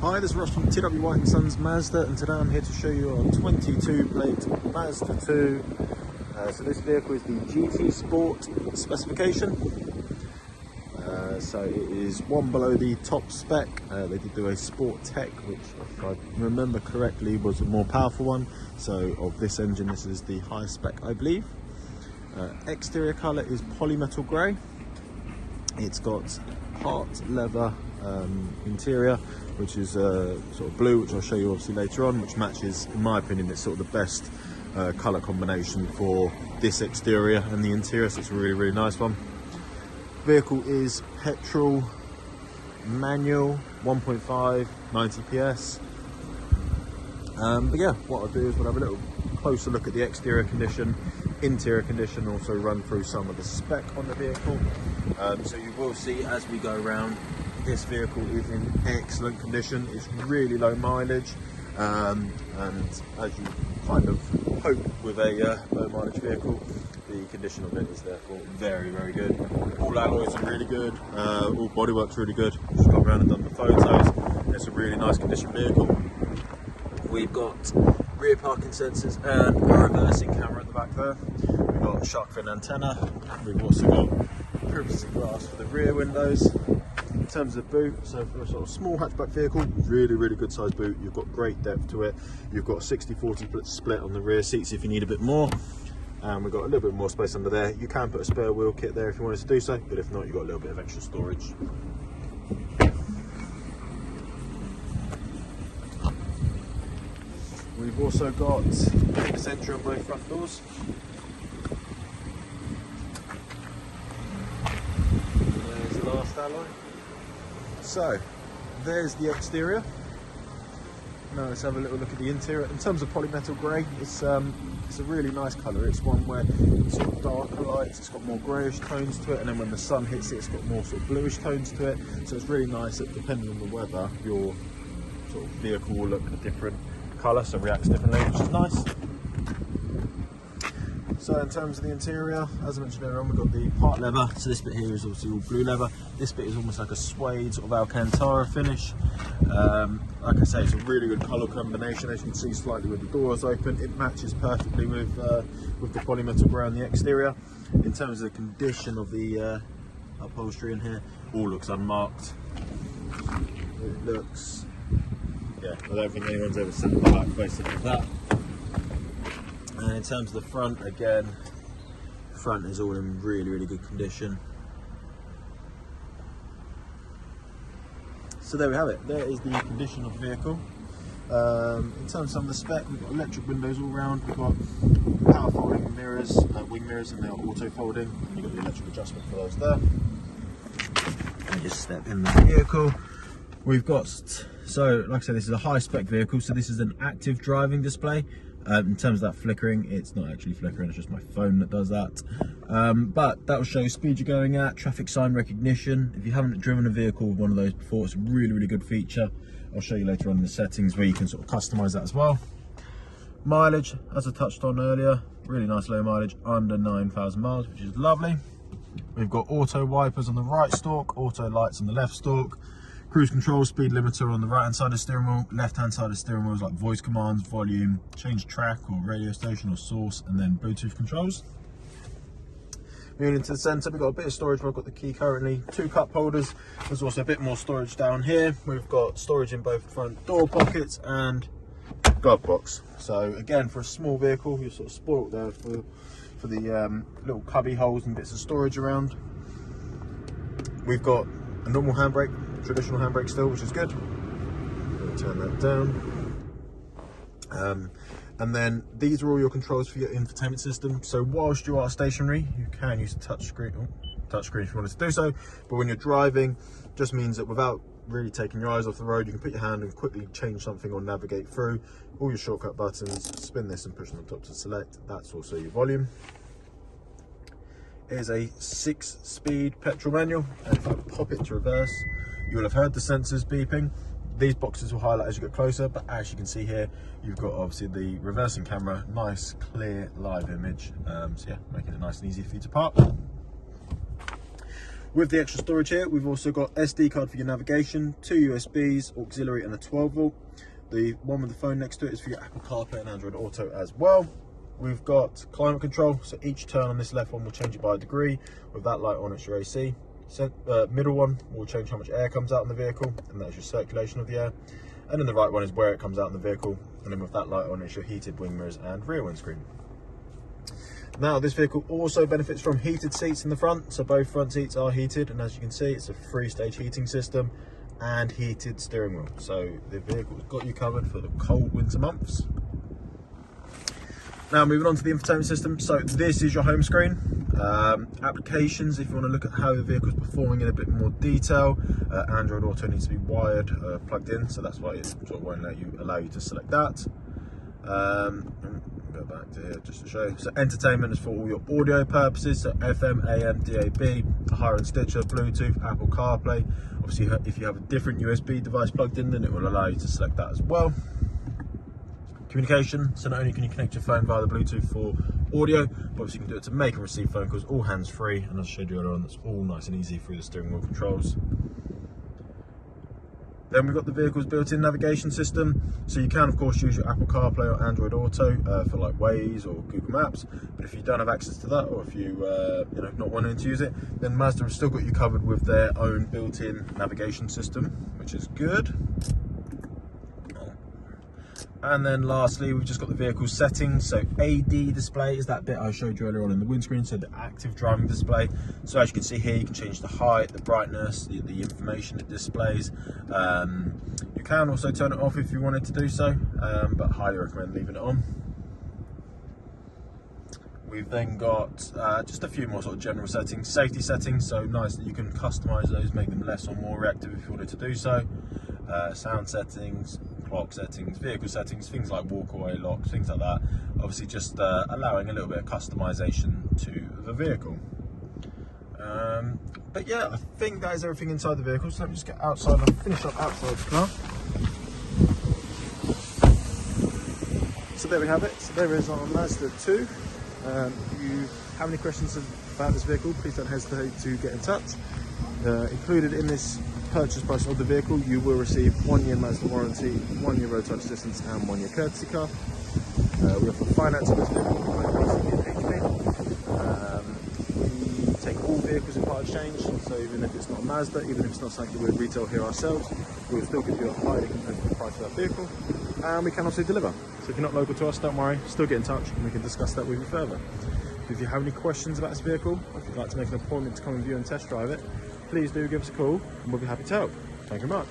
Hi, this is Ross from TW White & Sons Mazda, and today I'm here to show you our 22 plate Mazda 2. So this vehicle is the GT Sport specification. So it is one below the top spec. They did do a Sport Tech, which if I remember correctly was a more powerful one. So of this engine, this is the highest spec, I believe. Exterior colour is Polymetal grey. It's got part leather interior, which is sort of blue, which I'll show you obviously later on, which matches, in my opinion, it's sort of the best colour combination for this exterior and the interior, so it's a really nice one. Vehicle is petrol, manual, 1.5, 90 PS. But yeah, what I'll do is we'll have a little closer look at the exterior condition, interior condition, also run through some of the spec on the vehicle. So you will see as we go around, this vehicle is in excellent condition. It's really low mileage, and as you kind of hope with a low mileage vehicle, the condition of it is therefore very good. All alloys are really good, all bodywork's really good. Just got around and done the photos. It's a really nice condition vehicle. We've got rear parking sensors and a reversing camera at the back there. We've got a shark fin antenna. We've also got privacy glass for the rear windows. In terms of boot, so for a sort of small hatchback vehicle, really good size boot. You've got great depth to it. You've got a 60-40 split on the rear seats if you need a bit more. And we've got a little bit more space under there. You can put a spare wheel kit there if you wanted to do so, but if not, you've got a little bit of extra storage. We've also got keyless entry on both front doors. There's the last alloy. So, there's the exterior. Now let's have a little look at the interior. In terms of Polymetal grey, it's a really nice colour. It's one where it's sort of darker lights, it's got more greyish tones to it, and then when the sun hits it, it's got more sort of bluish tones to it. So it's really nice that depending on the weather, your sort of vehicle will look a different colour, so reacts differently, which is nice. So in terms of the interior, as I mentioned earlier on, we've got the part leather. So this bit here is obviously all blue leather. This bit is almost like a suede sort of Alcantara finish. Like I say, it's a really good colour combination. As you can see slightly with the doors open, it matches perfectly with the Polymetal grey on the exterior. In terms of the condition of the upholstery in here, all looks unmarked. It looks, yeah, I don't think anyone's ever sat in the back basically with that. And in terms of the front, again, front is all in really good condition. So there we have it. There is the condition of the vehicle. In terms of some of the spec, we've got electric windows all round. We've got power folding mirrors, wing mirrors, and they're auto folding. And you've got the electric adjustment for those there. And just step in the vehicle. We've got, so like I said, this is a high spec vehicle. So this is an active driving display. In terms of that flickering, it's not actually flickering, it's just my phone that does that. But that will show speed you're going at, traffic sign recognition. If you haven't driven a vehicle with one of those before, it's a really good feature. I'll show you later on in the settings where you can sort of customize that as well. Mileage, as I touched on earlier, really nice low mileage, under 9,000 miles, which is lovely. We've got auto wipers on the right stalk, auto lights on the left stalk. Cruise control, speed limiter on the right hand side of the steering wheel, left hand side of the steering wheel is like voice commands, volume, change track or radio station or source, and then Bluetooth controls. Moving into the centre, we've got a bit of storage where I've got the key currently, 2 cup holders. There's also a bit more storage down here. We've got storage in both front door pockets and glove box. So again, for a small vehicle, you're sort of spoilt there for the little cubby holes and bits of storage around. We've got a normal handbrake, traditional handbrake still, which is good. I'm going to turn that down. And then these are all your controls for your infotainment system. So whilst you are stationary, you can use the touch screen if you wanted to do so. But when you're driving, just means that without really taking your eyes off the road, you can put your hand and quickly change something or navigate through. All your shortcut buttons, spin this and push on the top to select. That's also your volume. It is a 6-speed petrol manual, and if I pop it to reverse, you'll have heard the sensors beeping. These boxes will highlight as you get closer, but as you can see here, you've got obviously the reversing camera, nice clear live image. So yeah, making it nice and easy for you to park. With the extra storage here, we've also got SD card for your navigation, 2 USBs, auxiliary and a 12 volt. The one with the phone next to it is for your Apple CarPlay and Android Auto as well. We've got climate control, so each turn on this left one will change it by a degree. With that light on, it's your AC. Middle one will change how much air comes out in the vehicle, and that's your circulation of the air. And then the right one is where it comes out in the vehicle, and then with that light on, it's your heated wing mirrors and rear windscreen. Now, this vehicle also benefits from heated seats in the front, so both front seats are heated, and as you can see, it's a 3-stage heating system and heated steering wheel. So the vehicle's got you covered for the cold winter months. Now, moving on to the infotainment system. So this is your home screen. Applications, if you want to look at how the vehicle's performing in a bit more detail, Android Auto needs to be wired, plugged in, so that's why it sort of won't allow you to select that. Go back to here just to show you. So entertainment is for all your audio purposes, so FM, AM, DAB, higher end Stitcher, Bluetooth, Apple CarPlay. Obviously, if you have a different USB device plugged in, then it will allow you to select that as well. Communication, so not only can you connect your phone via the Bluetooth for audio, but obviously you can do it to make and receive phone calls, all hands free, and as I showed you earlier on, that's all nice and easy through the steering wheel controls. Then we've got the vehicle's built-in navigation system, so you can of course use your Apple CarPlay or Android Auto for like Waze or Google Maps, but if you don't have access to that, or if you not wanting to use it, then Mazda have still got you covered with their own built-in navigation system, which is good. And then lastly, we've just got the vehicle settings. So AD display is that bit I showed you earlier on in the windscreen, so the active driving display. So as you can see here, you can change the height, the brightness, the information it displays. You can also turn it off if you wanted to do so, but highly recommend leaving it on. We've then got just a few more sort of general settings. Safety settings, so nice that you can customise those, make them less or more reactive if you wanted to do so. Sound settings, clock settings, vehicle settings, things like walk-away locks, things like that. Obviously just allowing a little bit of customization to the vehicle. But yeah, I think that is everything inside the vehicle, so let me just get outside and finish up outside the car. So there we have it. So there is our Mazda 2. If you have any questions about this vehicle, please don't hesitate to get in touch. Included in this purchase price of the vehicle, you will receive 1 year Mazda warranty, 1 year roadside assistance and 1 year courtesy car. We offer finance on this vehicle, we take all vehicles in part exchange, so even if it's not a Mazda, even if it's not something that we retail here ourselves, we will still give you a highly competitive price for that vehicle, and we can also deliver. So if you're not local to us, don't worry, still get in touch and we can discuss that with you further. If you have any questions about this vehicle, or if you'd like to make an appointment to come and view and test drive it, please do give us a call and we'll be happy to help. Thank you very much.